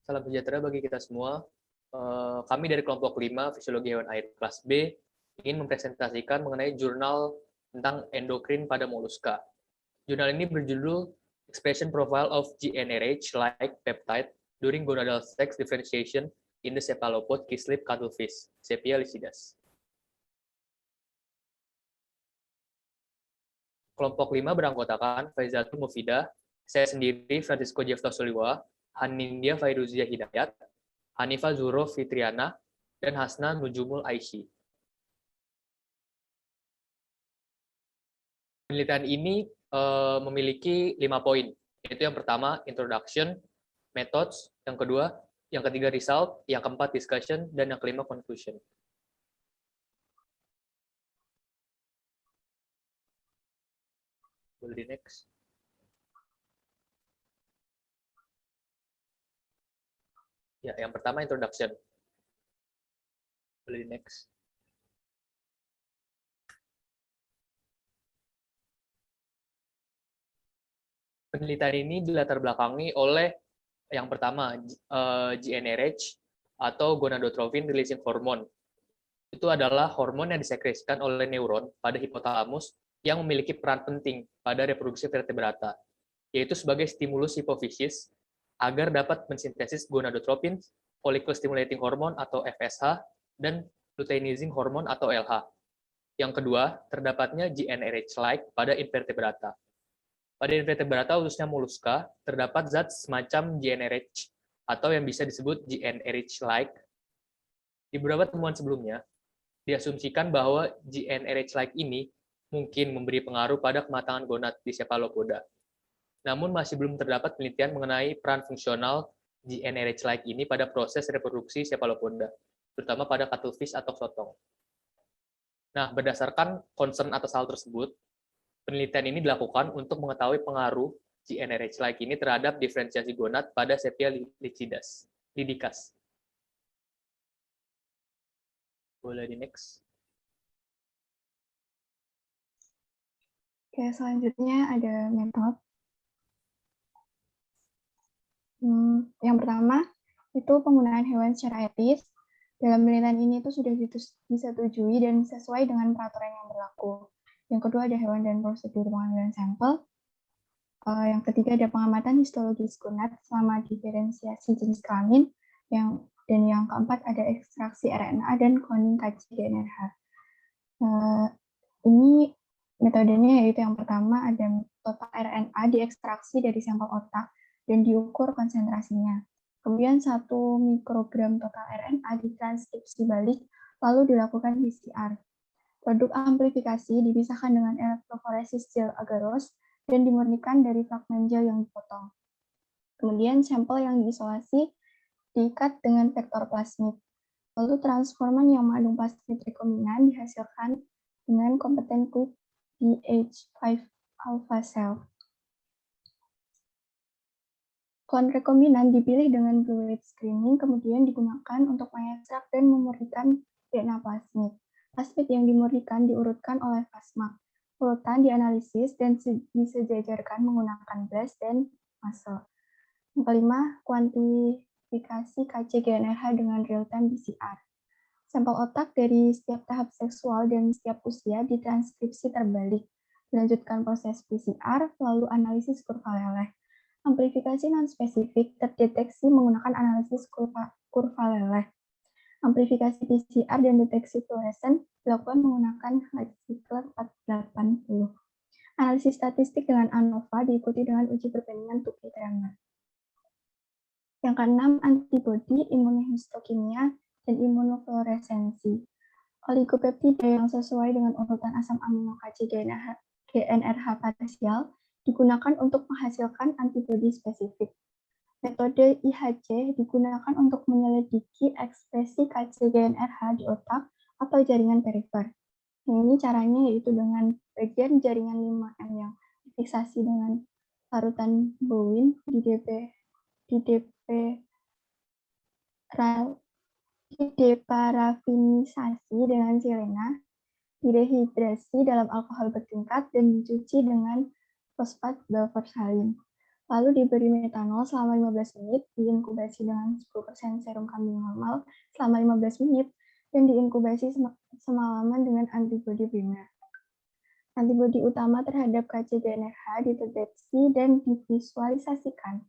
Salam sejahtera bagi kita semua. Kami dari kelompok 5 Fisiologi Hewan Air kelas B ingin mempresentasikan mengenai jurnal tentang endokrin pada moluska. Jurnal ini berjudul Expression Profile of GnRH-like Peptide During Gonadal Sex Differentiation in the Cephalopod Keyslip Cuttlefish, Sepia lucidus. Kelompok 5 beranggotakan Faizatul Mufidah, saya sendiri Francisco Jefta Soliwa, Hanindya Fairuzia Hidayat, Hanifah Zuro Fitriana, dan Hasna Nujumul Aishi. Penelitian ini memiliki 5 poin, yaitu yang pertama introduction, methods, yang kedua, yang ketiga result, yang keempat discussion, dan yang kelima conclusion. Boleh di next. Ya, yang pertama introduction. Boleh di next. Penelitian ini dilatar belakangi oleh yang pertama GnRH atau gonadotrophin releasing hormone. Itu adalah hormon yang disekresikan oleh neuron pada hipotalamus yang memiliki peran penting pada reproduksi vertebrata, yaitu sebagai stimulus hipofisis agar dapat mensintesis gonadotropin, follicle stimulating hormone atau FSH, dan luteinizing hormone atau LH. Yang kedua, terdapatnya GnRH-like pada invertebrata. Pada invertebrata, khususnya moluska, terdapat zat semacam GnRH atau yang bisa disebut GnRH-like. Di beberapa temuan sebelumnya, diasumsikan bahwa GnRH-like ini mungkin memberi pengaruh pada kematangan gonad di cephalopoda. Namun masih belum terdapat penelitian mengenai peran fungsional GnRH-like ini pada proses reproduksi cephalopoda, terutama pada cuttlefish atau sotong. Nah, berdasarkan concern atas hal tersebut, penelitian ini dilakukan untuk mengetahui pengaruh GnRH-like ini terhadap diferensiasi gonad pada Sepia lucidus. Boleh di next. Oke, selanjutnya ada metode. Yang pertama, itu penggunaan hewan secara etis. Dalam penelitian ini itu sudah disetujui dan sesuai dengan peraturan yang berlaku. Yang kedua ada hewan dan prosedur pengambilan sampel. Yang ketiga ada pengamatan histologis gonad selama diferensiasi jenis kelamin. Dan yang keempat ada ekstraksi RNA dan cloning kcGnRH. Ini metodenya yaitu yang pertama ada total RNA diekstraksi dari sampel otak dan diukur konsentrasinya. Kemudian 1 mikrogram total RNA ditranskripsi balik, lalu dilakukan PCR. Produk amplifikasi dipisahkan dengan elektroforesis gel agarose dan dimurnikan dari fragmen gel yang dipotong. Kemudian sampel yang diisolasi diikat dengan vektor plasmid. Lalu transforman yang mengandung plasmid rekombinan dihasilkan dengan kompeten quick DH5 alpha cell. Klon rekombinan dipilih dengan blue wave screening, kemudian digunakan untuk mengekstrak dan memurnikan DNA plasmid. Plasmid yang dimurnikan diurutkan oleh Fasmak. Urutan dianalisis dan disejajarkan menggunakan blast dan muscle. Yang kelima, kuantifikasi kcGnRH dengan real-time PCR. Sampel otak dari setiap tahap seksual dan setiap usia ditranskripsi terbalik. Dilanjutkan proses PCR, lalu analisis kurva leleh. Amplifikasi non-spesifik terdeteksi menggunakan analisis kurva leleh. Amplifikasi PCR dan deteksi fluoresen dilakukan menggunakan Light-Cycler 480. Analisis statistik dengan ANOVA diikuti dengan uji perbandingan Tukey Tremer. Yang keenam, antibodi, imunohistokimia, dan imunofluoresensi. Oligopeptida yang sesuai dengan urutan asam amino kcGnRH parsial digunakan untuk menghasilkan antibodi spesifik. Metode IHC digunakan untuk menyelidiki ekspresi kcGnRH di otak atau jaringan perifer. Nah, ini caranya yaitu dengan bagian jaringan 5M yang difiksasi dengan larutan bowin diparafinisasi dengan silena, didehidrasi dalam alkohol bertingkat, dan dicuci dengan fosfat valprosalin. lalu diberi metanol selama 15 menit, diinkubasi dengan 10% serum kambing normal selama 15 menit, dan diinkubasi semalaman dengan antibodi primer. Antibodi utama terhadap KCGNRH dideteksi dan divisualisasikan.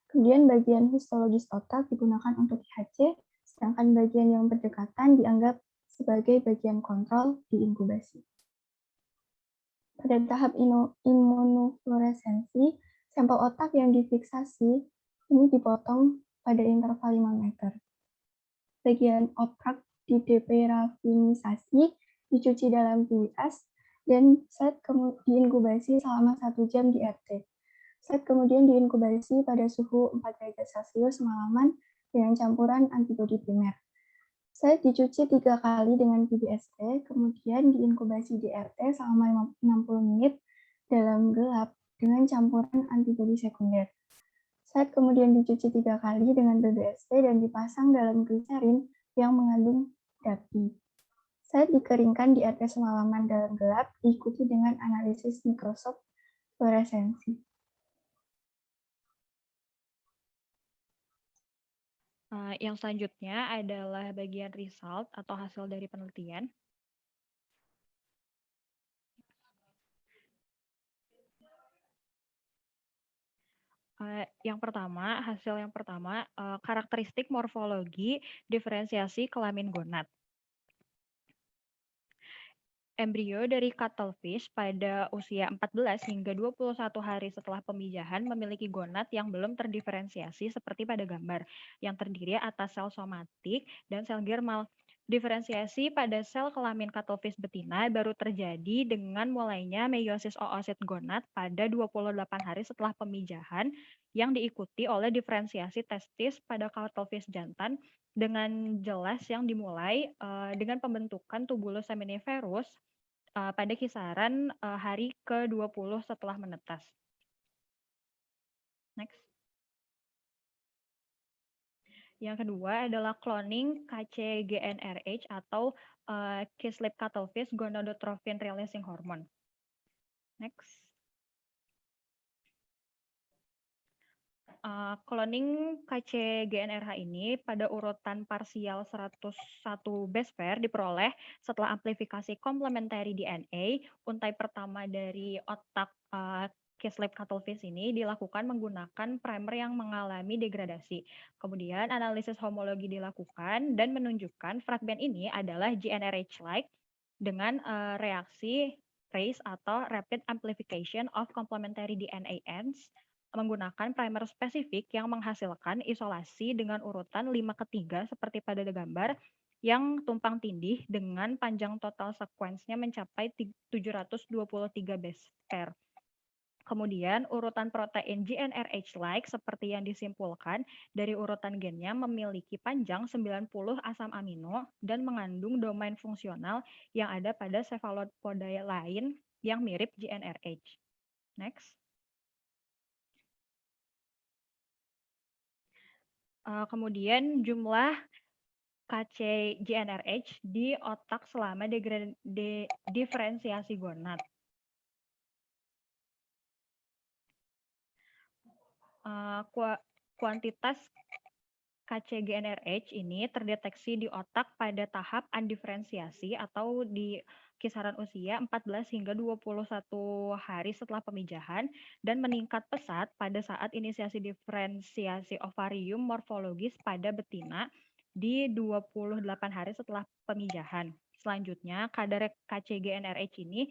Kemudian bagian histologis otak digunakan untuk IHC, sedangkan bagian yang berdekatan dianggap sebagai bagian kontrol diinkubasi. Pada tahap imunofluoresensi, sampel otak yang difiksasi ini dipotong pada interval 5 meter. Bagian otak dideparafinisasi, dicuci dalam PBS, dan set diinkubasi selama 1 jam di RT. Set kemudian diinkubasi pada suhu 4 derajat Celcius semalaman dengan campuran antibodi primer. Set dicuci 3 kali dengan PBST, kemudian diinkubasi di RT selama 60 menit dalam gelap dengan campuran antibodi sekunder. Set kemudian dicuci 3 kali dengan PBST dan dipasang dalam gliserin yang mengandung DAPI. Set dikeringkan di RT semalaman dalam gelap, diikuti dengan analisis mikroskop fluoresensi. Yang selanjutnya adalah bagian result atau hasil dari penelitian. Hasil yang pertama, karakteristik morfologi diferensiasi kelamin gonad. Embrio dari cuttlefish pada usia 14 hingga 21 hari setelah pemijahan memiliki gonad yang belum terdiferensiasi seperti pada gambar, yang terdiri atas sel somatik dan sel germal. Diferensiasi pada sel kelamin cuttlefish betina baru terjadi dengan mulainya meiosis oosit gonad pada 28 hari setelah pemijahan yang diikuti oleh diferensiasi testis pada cuttlefish jantan dengan jelas yang dimulai dengan pembentukan tubulus seminiferus pada kisaran hari ke-20 setelah menetas. Next. Yang kedua adalah cloning KCGNRH atau Keyslip Cuttlefish Gonadotrophin Releasing Hormone. Next. Cloning KCGNRH ini pada urutan parsial 101 base pair diperoleh setelah amplifikasi komplementari DNA. Untai pertama dari otak Keyslip cuttlefish ini dilakukan menggunakan primer yang mengalami degradasi. Kemudian analisis homologi dilakukan dan menunjukkan fragmen ini adalah GNRH-like dengan reaksi RACE atau Rapid Amplification of Complementary DNA ends menggunakan primer spesifik yang menghasilkan isolasi dengan urutan 5/3 seperti pada gambar yang tumpang tindih dengan panjang total sekuensnya mencapai 723 base pair. Kemudian urutan protein GNRH-like seperti yang disimpulkan dari urutan gennya memiliki panjang 90 asam amino dan mengandung domain fungsional yang ada pada cephalopoda lain yang mirip GNRH. Next. Kemudian jumlah KCGNRH di otak selama diferensiasi gonad. Kuantitas KCGNRH ini terdeteksi di otak pada tahap undiferensiasi atau di kisaran usia 14 hingga 21 hari setelah pemijahan dan meningkat pesat pada saat inisiasi diferensiasi ovarium morfologis pada betina di 28 hari setelah pemijahan. Selanjutnya, kadar KCGNRH ini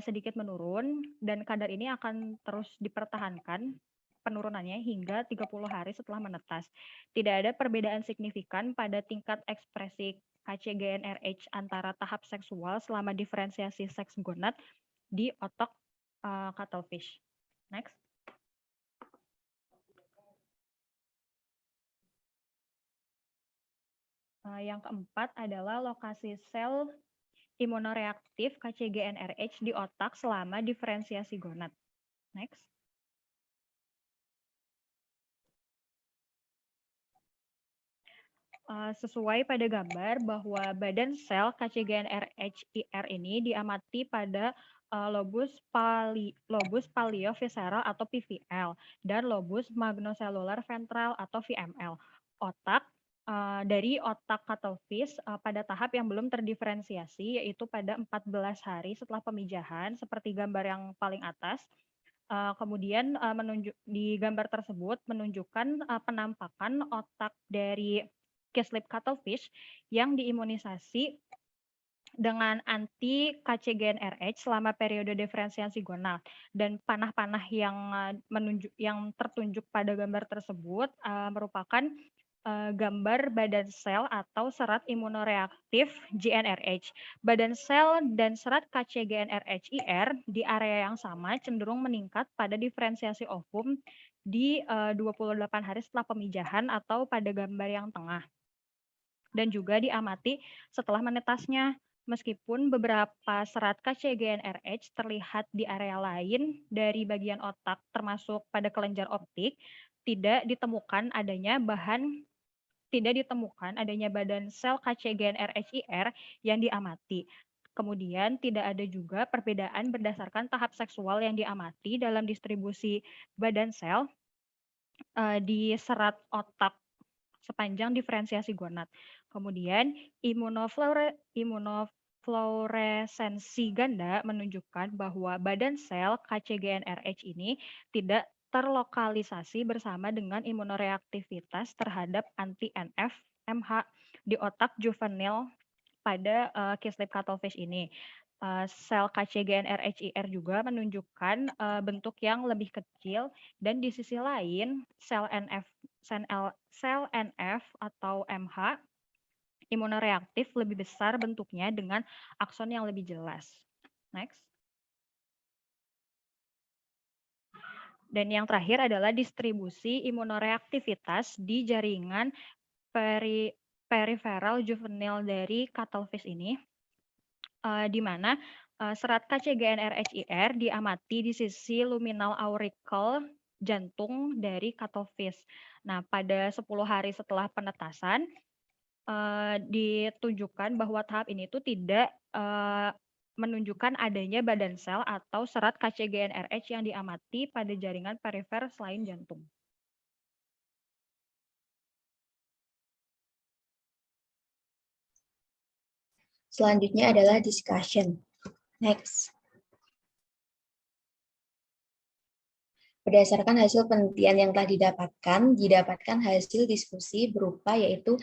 sedikit menurun dan kadar ini akan terus dipertahankan penurunannya hingga 30 hari setelah menetas. Tidak ada perbedaan signifikan pada tingkat ekspresi KCGNRH antara tahap seksual selama diferensiasi seks gonad di otak cuttlefish. Next. Yang keempat adalah lokasi sel imunoreaktif KCGNRH di otak selama diferensiasi gonad. Next. Sesuai pada gambar bahwa badan sel KCGNRH-IR ini diamati pada lobus paleo-visceral atau PVL, dan lobus magnocellular ventral atau VML. Dari otak cuttlefish pada tahap yang belum terdiferensiasi, yaitu pada 14 hari setelah pemijahan, seperti gambar yang paling atas. Kemudian di gambar tersebut menunjukkan penampakan otak dari case-lip cuttlefish yang diimunisasi dengan anti KCGNRH selama periode diferensiasi gonal, dan panah-panah yang tertunjuk pada gambar tersebut merupakan gambar badan sel atau serat imunoreaktif GnRH. Badan sel dan serat KCGNRH-IR di area yang sama cenderung meningkat pada diferensiasi ovum di 28 hari setelah pemijahan atau pada gambar yang tengah. Dan juga diamati setelah menetasnya, meskipun beberapa serat KCGNRH terlihat di area lain dari bagian otak termasuk pada kelenjar optik, tidak ditemukan adanya badan sel KCGNRH-IR yang diamati. Kemudian tidak ada juga perbedaan berdasarkan tahap seksual yang diamati dalam distribusi badan sel di serat otak sepanjang diferensiasi gonad. Kemudian imunofluoresensi ganda menunjukkan bahwa badan sel KCGNRH ini tidak terlokalisasi bersama dengan imunoreaktivitas terhadap anti-NF MH di otak juvenil pada case-lip cuttlefish ini. Sel KCGNRH-IR juga menunjukkan bentuk yang lebih kecil, dan di sisi lain sel NF atau MH imunoreaktif lebih besar bentuknya dengan akson yang lebih jelas. Next. Dan yang terakhir adalah distribusi imunoreaktivitas di jaringan periferal juvenil dari cuttlefish ini, di mana serat KCGNRH-IR diamati di sisi luminal auricle jantung dari cuttlefish. Nah, pada 10 hari setelah penetasan, ditunjukkan bahwa tahap ini itu tidak menunjukkan adanya badan sel atau serat KCGNRH yang diamati pada jaringan perifer selain jantung. Selanjutnya adalah discussion. Next. Berdasarkan hasil penelitian yang telah didapatkan hasil diskusi berupa yaitu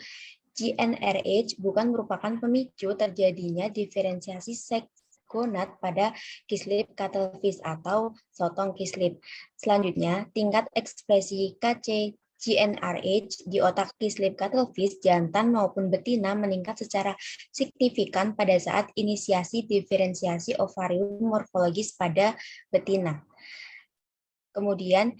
GnRH bukan merupakan pemicu terjadinya diferensiasi seks gonad pada case-lip cuttlefish atau sotong case-lip. Selanjutnya, tingkat ekspresi GnRH di otak case-lip cuttlefish jantan maupun betina meningkat secara signifikan pada saat inisiasi diferensiasi ovarium morfologis pada betina. Kemudian,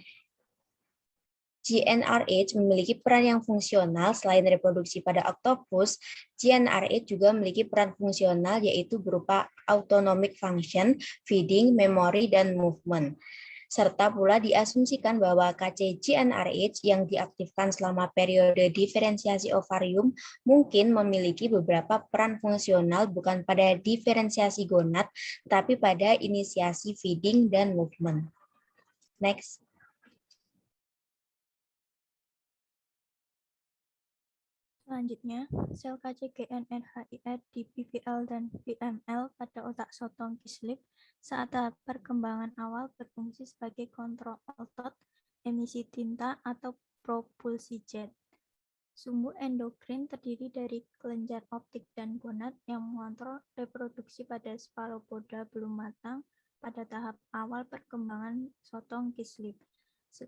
GnRH memiliki peran yang fungsional selain reproduksi pada oktopus. GnRH juga memiliki peran fungsional yaitu berupa autonomic function, feeding, memory, dan movement. Serta pula diasumsikan bahwa KC-GnRH yang diaktifkan selama periode diferensiasi ovarium mungkin memiliki beberapa peran fungsional bukan pada diferensiasi gonad, tapi pada inisiasi feeding dan movement. Next. Selanjutnya, sel KCGNRH-IR di PVL dan VML pada otak sotong case-lip saat tahap perkembangan awal berfungsi sebagai kontrol otot, emisi tinta, atau propulsi jet. Sumbu endokrin terdiri dari kelenjar optik dan gonad yang mengontrol reproduksi pada sphalopoda belum matang pada tahap awal perkembangan sotong case-lip,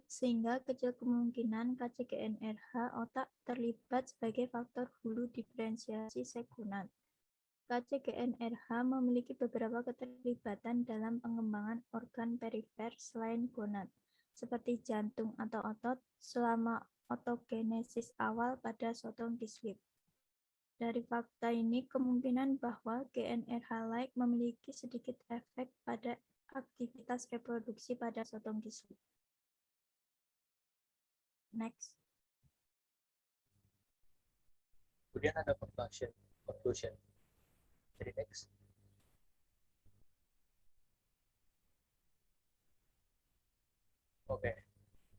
sehingga kecil kemungkinan KCGNRH otak terlibat sebagai faktor hulu diferensiasi seks gonad. KCGNRH memiliki beberapa keterlibatan dalam pengembangan organ perifer selain gonad, seperti jantung atau otot selama otogenesis awal pada sotong case-lip. Dari fakta ini, kemungkinan bahwa GnRH-like memiliki sedikit efek pada aktivitas reproduksi pada sotong case-lip. Next. Kemudian ada conclusion. Jadi next. Oke.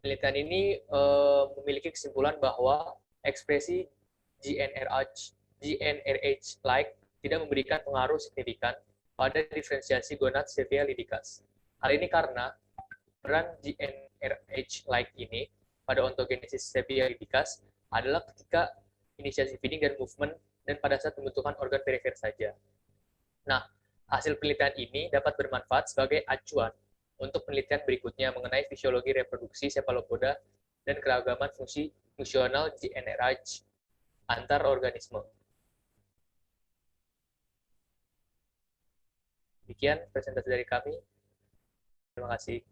Penelitian ini memiliki kesimpulan bahwa ekspresi GnRH-like tidak memberikan pengaruh signifikan pada diferensiasi gonad Sevilla lidicus. Hal ini karena peran GnRH-like ini pada ontogenesis Sevilla lidicus adalah ketika inisiasi feeding dan movement dan pada saat pembentukan organ perifer saja. Nah, hasil penelitian ini dapat bermanfaat sebagai acuan untuk penelitian berikutnya mengenai fisiologi reproduksi cephalopoda dan keragaman fungsi fungsional GnRH antar organisme. Demikian presentasi dari kami. Terima kasih.